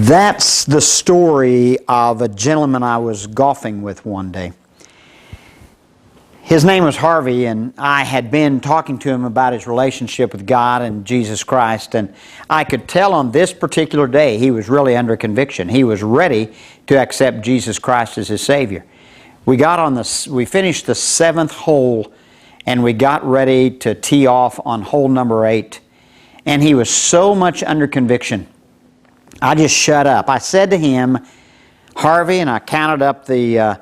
That's the story of a gentleman I was golfing with one day. His name was Harvey, and I had been talking to him about his relationship with God and Jesus Christ, and I could tell on this particular day he was really under conviction. He was ready to accept Jesus Christ as his Savior. We finished the 7th hole, and we got ready to tee off on hole number 8, and he was so much under conviction. I just shut up. I said to him, Harvey, and I counted up the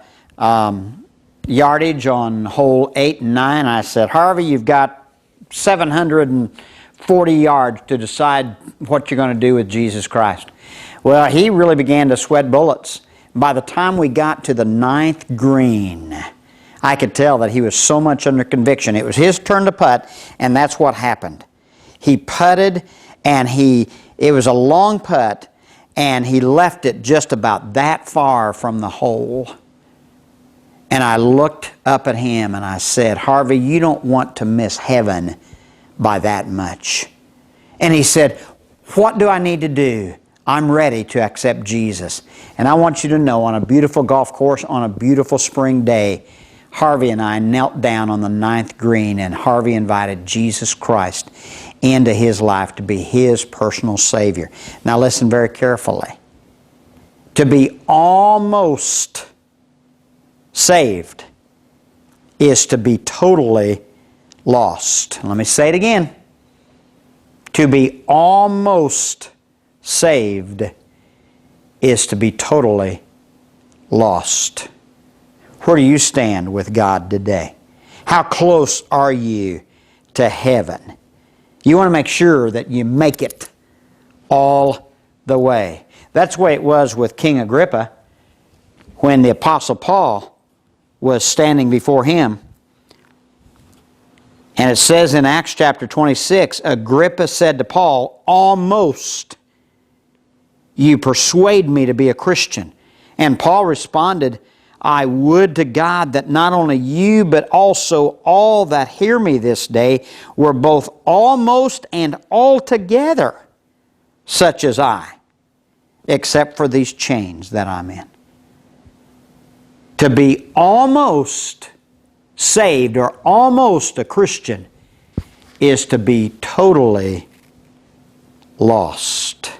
yardage on hole 8 and 9. I said, Harvey, you've got 740 yards to decide what you're going to do with Jesus Christ. Well, he really began to sweat bullets. By the time we got to the 9th green, I could tell that he was so much under conviction. It was his turn to putt, and that's what happened. He putted, and it was a long putt, and he left it just about that far from the hole. And I looked up at him and I said, Harvey, you don't want to miss heaven by that much. And he said, what do I need to do? I'm ready to accept Jesus. And I want you to know, on a beautiful golf course, on a beautiful spring day, Harvey and I knelt down on the 9th green, and Harvey invited Jesus Christ into his life to be his personal Savior. Now listen very carefully. To be almost saved is to be totally lost. Let me say it again. To be almost saved is to be totally lost. Where do you stand with God today? How close are you to heaven? You want to make sure that you make it all the way. That's the way it was with King Agrippa when the Apostle Paul was standing before him. And it says in Acts chapter 26, Agrippa said to Paul, almost you persuade me to be a Christian. And Paul responded, I would to God that not only you, but also all that hear me this day were both almost and altogether such as I, except for these chains that I'm in. To be almost saved or almost a Christian is to be totally lost.